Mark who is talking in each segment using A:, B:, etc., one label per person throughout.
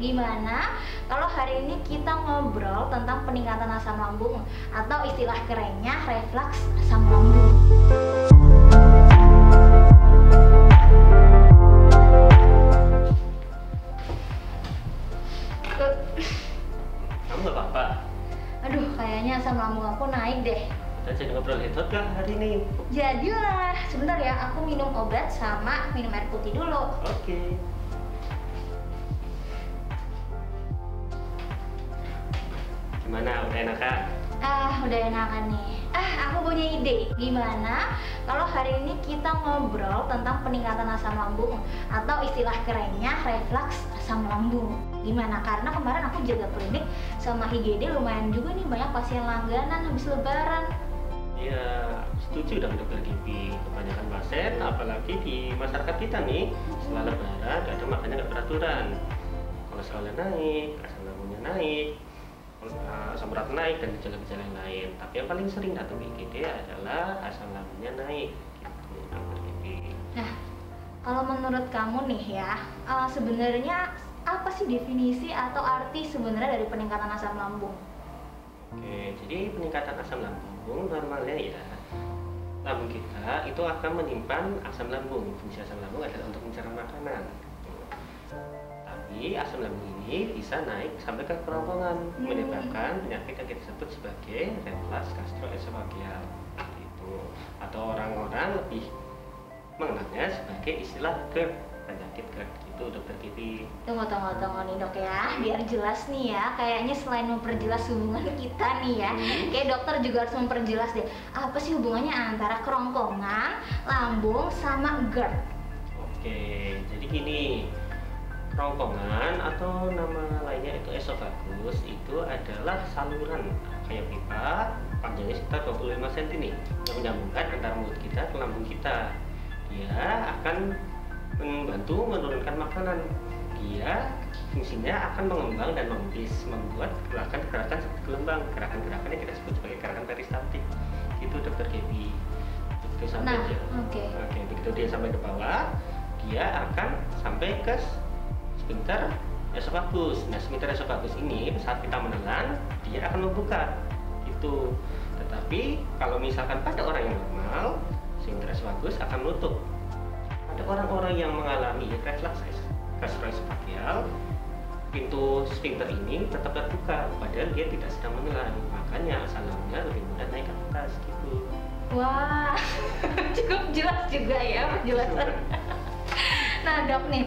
A: Gimana kalau hari ini kita ngobrol tentang peningkatan asam lambung atau istilah kerennya reflux asam lambung.
B: Kamu nggak apa-apa?
A: Aduh, kayaknya asam lambung aku naik deh.
B: Kita jadi ngobrol headshot kah hari ini?
A: Jadilah, sebentar ya, aku minum obat sama minum air putih dulu.
B: Oke. Gimana, udah enak kak?
A: Udah enakan nih. Aku punya ide. Gimana kalau hari ini kita ngobrol tentang peningkatan asam lambung atau istilah kerennya reflux asam lambung. Gimana? Karena kemarin aku jaga klinik sama IGD lumayan juga nih, banyak pasien langganan habis lebaran.
B: Iya, setuju dengan dokter Gibi. Kebanyakan pasien, apalagi di masyarakat kita nih, setelah lebaran kadang makannya nggak beraturan. Kolesterolnya naik, asam lambungnya naik, asam urat naik, dan gejala-gejala yang lain. Tapi yang paling sering datang ke IGD adalah asam lambungnya naik, gitu, dokter Gibi.
A: Nah, kalau menurut kamu nih ya, sebenarnya apa sih definisi atau arti sebenarnya dari peningkatan asam lambung?
B: Oke, jadi peningkatan asam lambung normalnya ya, lambung kita itu akan menyimpan asam lambung. Fungsi asam lambung adalah untuk mencerna makanan. Tapi asam lambung ini bisa naik sampai ke kerongkongan, menyebabkan penyakit yang kita sebut sebagai reflux gastroesophageal, itu. Atau orang-orang lebih mengenalnya sebagai istilah GERD, penyakit GERD, gitu dokter Gibi.
A: Tunggu nih dok ya, biar jelas nih ya. Kayaknya selain memperjelas hubungan kita nih ya, kayak dokter juga harus memperjelas deh, apa sih hubungannya antara kerongkongan, lambung, sama GERD.
B: Oke, jadi gini, kerongkongan atau nama lainnya itu esofagus itu adalah saluran kayak pipa, panjangnya sekitar 25 cm nih, yang menyambungkan antara mulut kita ke lambung kita. Dia akan membantu menurunkan makanan. Dia fungsinya akan mengembang dan membis, membuat gerakan-gerakan seperti gelombang, gerakan-gerakan yang kita sebut sebagai gerakan peristaltik. Itu dokter Gaby. Begitu sampai begitu dia sampai ke bawah, dia akan sampai ke sphincter esofagus. Nah, sphincter esofagus ini saat kita menelan, dia akan membuka. Itu. Tetapi kalau misalkan pada orang yang normal, sphincter esofagus akan menutup. Ada orang-orang yang mengalami reflux gastroesophageal, pintu sphincter ini tetap terbuka padahal dia tidak sedang menelan, makanya asam lambungnya lebih mudah naik ke atas, gitu.
A: Wah, cukup jelas juga ya penjelasan. Nah dok nih,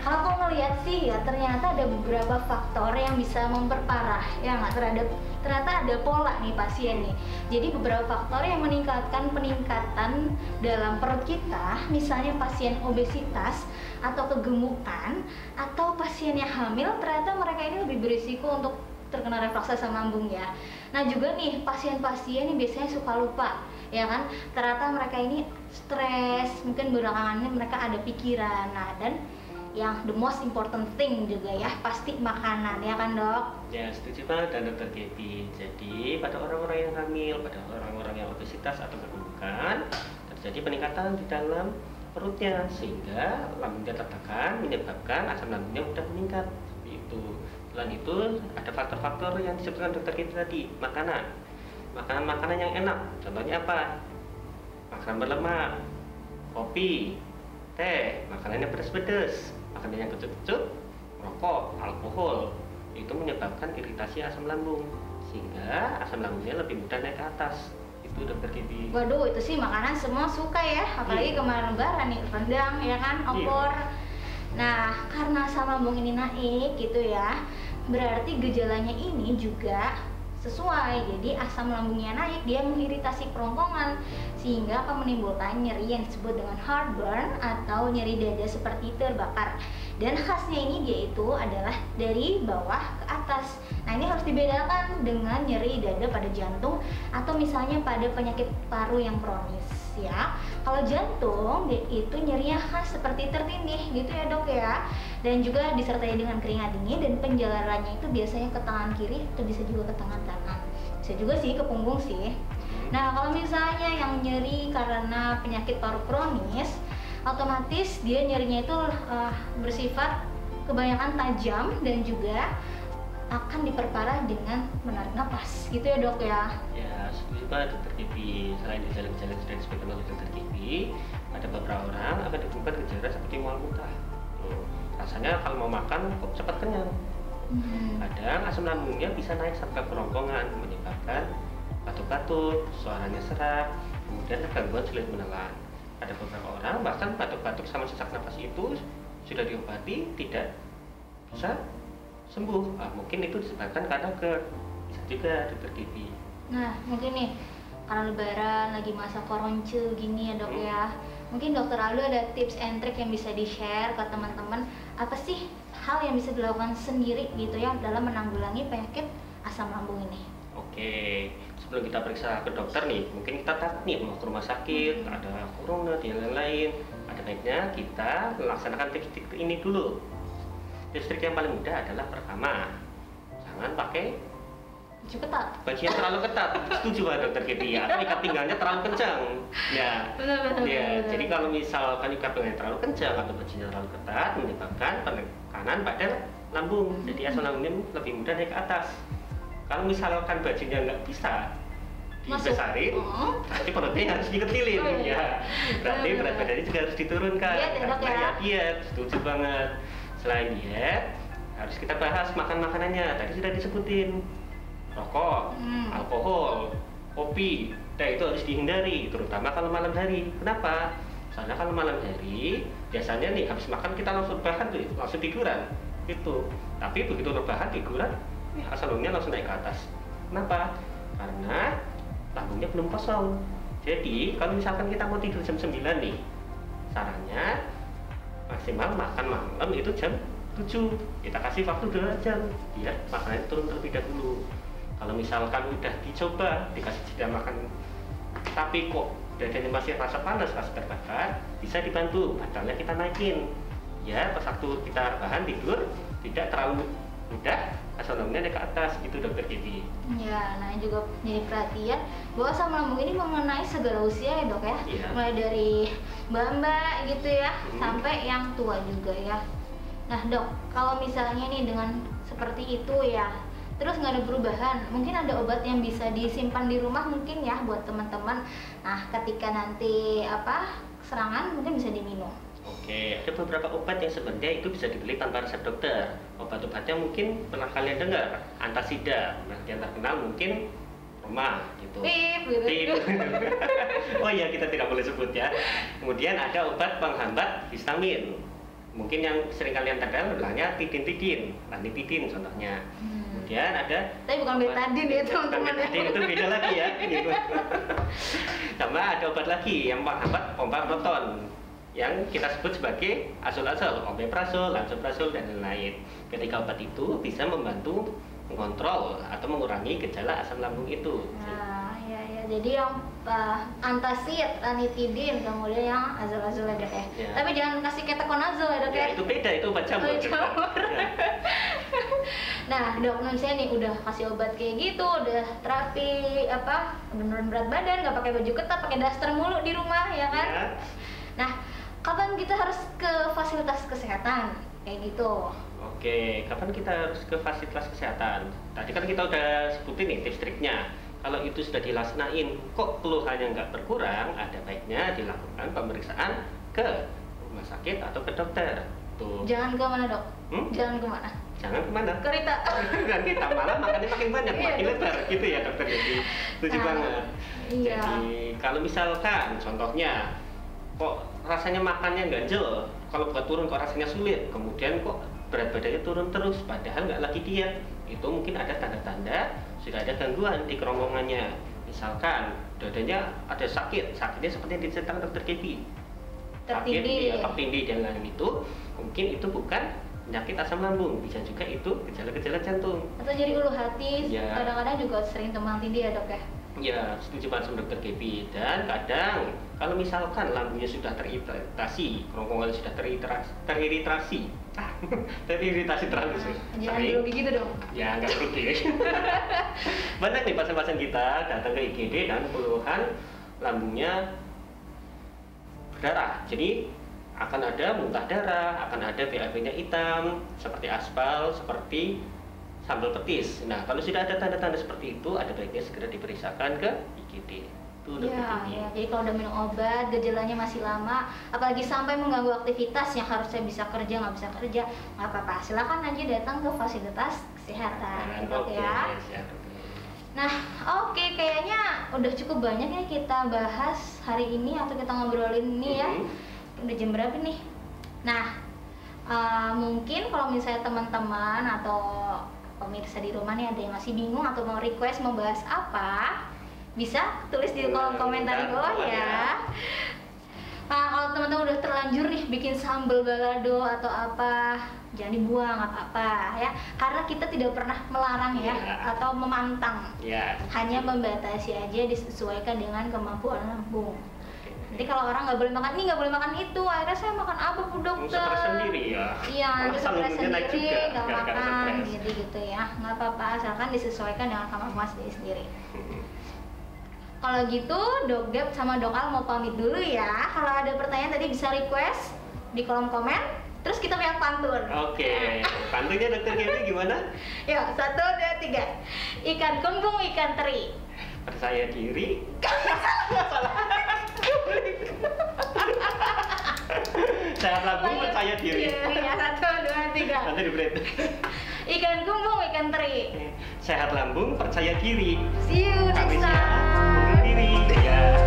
A: kalau aku ngelihat sih ya, ternyata ada beberapa faktor yang bisa memperparah ya nggak, ternyata ada pola nih pasien nih. Jadi beberapa faktor yang meningkatkan peningkatan dalam perut kita, misalnya pasien obesitas atau kegemukan, atau pasien yang hamil, ternyata mereka ini lebih berisiko untuk terkena reflux asam lambung ya. Nah juga nih pasien-pasien yang biasanya suka lupa ya kan, ternyata mereka ini stres, mungkin belakangannya mereka ada pikiran. Nah dan yang the most important thing juga ya, pasti makanan ya kan dok?
B: Ya, setuju banget dan dokter Gaby. Jadi pada orang-orang yang hamil, pada orang-orang yang obesitas atau kegemukan, terjadi peningkatan di dalam perutnya sehingga lambungnya tertekan, menyebabkan asam lambungnya mudah meningkat, seperti itu. Selain itu ada faktor-faktor yang disebutkan dokter Gaby tadi, makanan yang enak. Contohnya apa? Makanan berlemak, kopi, teh, makanannya pedas-pedas, makanan yang kecut-kecut, rokok, alkohol, itu menyebabkan iritasi asam lambung sehingga asam lambungnya lebih mudah naik ke atas. Itu dokter Gaby.
A: Waduh, itu sih makanan semua suka ya, apalagi kemarin lebaran nih, rendang ya kan, opor. Nah, karena asam lambung ini naik gitu ya, berarti gejalanya ini juga sesuai. Jadi asam lambungnya naik, dia mengiritasi kerongkongan sehingga akan menimbulkan nyeri yang disebut dengan heartburn atau nyeri dada seperti terbakar. Dan khasnya ini dia itu adalah dari bawah ke atas. Nah ini harus dibedakan dengan nyeri dada pada jantung atau misalnya pada penyakit paru yang kronis ya. Kalau jantung dia itu nyerinya khas seperti tertindih gitu ya dok ya. Dan juga disertai dengan keringat dingin dan penjalarannya itu biasanya ke tangan kiri atau bisa juga ke tangan kanan. Bisa juga sih ke punggung sih. Nah kalau misalnya yang nyeri karena penyakit paru kronis, otomatis dia nyerinya itu bersifat kebanyakan tajam dan juga akan diperparah dengan menarik napas gitu ya dok ya.
B: Ya, seperti itu dokter Kipi. Selain gejala-gejala yang sudah disebutkan oleh dokter Kipi, ada beberapa orang akan ditemukan gejala seperti mual muntah. Rasanya kalau mau makan kok cepat kenyang. Kadang asam lambungnya bisa naik sampai kerongkongan, menyebabkan batuk-batuk, suaranya serak, kemudian ada gangguan sulit menelan. Ada beberapa orang bahkan batuk-batuk sama sesak napas itu sudah diobati tidak bisa sembuh. Mungkin itu disebabkan karena bisa juga dokter Kipi.
A: Nah mungkin nih karena lebaran lagi masa koronce gini ya dok ya, mungkin dokter Aldo ada tips and trick yang bisa di-share ke teman-teman, apa sih hal yang bisa dilakukan sendiri gitu ya dalam menanggulangi penyakit asam lambung ini? Oke,
B: sebelum kita periksa ke dokter nih, mungkin kita takut nih mau ke rumah sakit, ada corona dan lain-lain. Ada baiknya kita melaksanakan tips-tips ini dulu. Tips yang paling mudah adalah pertama, jangan pakai
A: baju ketat.
B: Baju yang terlalu ketat. Setuju Pak Dokter Kipi ya. Atau ikat pinggangnya terlalu kencang. Ya.
A: Benar.
B: Jadi kalau misalkan ikat pinggangnya terlalu kencang atau bajunya terlalu ketat, menyebabkan penekanan pada lambung. Jadi asam lambungnya lebih mudah naik ke atas. Kalau misalkan bajunya nggak bisa dibesarin, berarti perutnya harus dikecilin. Ya. Berarti berat badannya juga harus diturunkan.
A: Iya,
B: diet. Setuju banget. Selain diet, harus kita bahas makan makanannya. Tadi sudah disebutin, rokok, alkohol, kopi, itu harus dihindari, terutama kalau malam hari. Kenapa? Soalnya kalau malam hari biasanya nih habis makan kita langsung rebahan tuh, langsung tiduran gitu. Tapi begitu rebahan tiduran, asam lambungnya langsung naik ke atas. Kenapa? Karena lambungnya belum kosong. Jadi kalau misalkan kita mau tidur jam 9 nih, sarannya maksimal makan malam itu jam 7. Kita kasih waktu 2 jam biar makanannya turun terlebih dahulu. Kalau misalkan udah dicoba dikasih jeda makan tapi kok dadanya masih rasa panas, rasa terbakar, bisa dibantu batalnya kita naikin ya. Pas waktu kita bahan tidur tidak terlalu mudah asam lambungnya naik ke atas gitu dokter Kipi.
A: Ya, nah juga jadi perhatian bahwa asam lambung ini mengenai segala usia ya dok ya. Mulai dari mbak-mbak gitu ya sampai yang tua juga ya. Nah dok, kalau misalnya nih dengan seperti itu ya, terus nggak ada perubahan, mungkin ada obat yang bisa disimpan di rumah mungkin ya buat teman-teman. Nah ketika nanti serangan mungkin bisa diminum.
B: Oke, ada beberapa obat yang sebenarnya itu bisa dibeli tanpa resep dokter. Obat-obatnya mungkin pernah kalian dengar, antasida, yang terkenal mungkin Roma gitu.
A: Pip.
B: Oh iya, kita tidak boleh sebut ya. Kemudian ada obat penghambat histamin. Mungkin yang sering kalian dengar bilangnya tidin, ranitidin contohnya. Kemudian ada,
A: tapi bukan betadine ya teman-teman.
B: Betadine itu beda lagi ya. Gitu. Sama ada obat lagi yang penghambat pompa proton, yang kita sebut sebagai azol-azol, omeprazol, lansoprazol, dan lain-lain. Ketika obat itu bisa membantu mengontrol atau mengurangi gejala asam lambung itu.
A: Nah, ya. Jadi yang antasid, ranitidin, kemudian yang azol-azol ya dok ya. Tapi jangan kasih ketokonazol ya dok ya.
B: Itu beda, itu obat jamur.
A: Nah dok, misalnya nih udah kasih obat kayak gitu, udah terapi penurunan berat badan, nggak pakai baju ketat, pakai daster mulu di rumah ya kan. Nah, kapan kita harus ke fasilitas kesehatan kayak gitu?
B: Oke, kapan kita harus ke fasilitas kesehatan? Tadi kan kita udah sebutin nih tips triknya. Kalau itu sudah dilaksanain, kok keluhannya nggak berkurang, ada baiknya dilakukan pemeriksaan ke rumah sakit atau ke dokter. Tuh.
A: Jangan ke mana dok? Jangan ke mana?
B: Jangan kemana?
A: Ke Rita.
B: Rita malah makannya makin banyak, makin lebar gitu ya dokter. Jadi setuju banget.
A: Iya.
B: Jadi kalau misalkan contohnya kok rasanya makannya ganjel, kalau buat turun kok rasanya sulit, kemudian kok berat badannya turun terus padahal nggak lagi diet, itu mungkin ada tanda-tanda sudah ada gangguan di kerongkongannya. Misalkan dadanya ada sakitnya seperti yang diceritakan dokter Kipi, tertindih dan lain itu, mungkin itu bukan penyakit asam lambung, bisa juga itu gejala-gejala jantung
A: atau jadi ulu hati. Kadang-kadang juga sering tumbang tindih ya dok ya.
B: Ya, setuju banget sama dokter Kipi. Dan kadang kalau misalkan lambungnya sudah teriritasi, kerongkongan sudah teriritasi terlalu sering.
A: Jangan grogi gitu dong.
B: Ya, nggak grogi. Banyak nih pasien-pasien kita datang ke IGD dan keluhan lambungnya berdarah. Jadi akan ada muntah darah, akan ada BAB-nya hitam, seperti aspal, seperti sambal petis. Nah, kalau sudah ada tanda-tanda seperti itu, ada baiknya segera diperiksakan ke IGD. Itu udah
A: Ya, jadi kalau udah minum obat, gejalanya masih lama, apalagi sampai mengganggu aktivitas yang harusnya bisa kerja, nggak bisa kerja, nggak apa-apa. Silakan aja datang ke fasilitas kesehatan, gitu ya.
B: Siap.
A: Nah, oke, kayaknya udah cukup banyak ya kita bahas hari ini atau kita ngobrolin ini ya. Udah jam berapa nih? Nah, mungkin kalau misalnya teman-teman atau pemirsa di rumah nih ada yang masih bingung atau mau request membahas apa, bisa tulis di kolom komentar di bawah ya. Nah, kalau teman-teman udah terlanjur nih bikin sambal balado atau apa, jangan dibuang, nggak apa-apa ya, karena kita tidak pernah melarang ya, atau memantang, hanya membatasi aja, disesuaikan dengan kemampuan lambung. Nanti kalau orang nggak boleh makan ini, nggak boleh makan itu, akhirnya saya makan apa Bu Dokter?
B: Stres sendiri ya.
A: Iya, stres sendiri, nggak
B: gara-gara
A: makan,
B: stres.
A: gitu ya, nggak apa-apa, asalkan disesuaikan dengan kemampuan sendiri. Kalau gitu, Dok Dep sama Dok Al mau pamit dulu ya. Kalau ada pertanyaan tadi bisa request di kolom komen. Terus kita punya pantun.
B: Oke, pantunnya Dokter Gaby gimana?
A: Yuk, 1, 2, 3. Ikan kembung, ikan teri.
B: Percaya diri. Sehat lambung, percaya diri.
A: Ya, 1, 2, 3.
B: Nanti di break.
A: Ikan kembung, ikan teri.
B: Sehat lambung, percaya diri.
A: See you next
B: Habisnya,
A: time.
B: bunuh diri. Ya.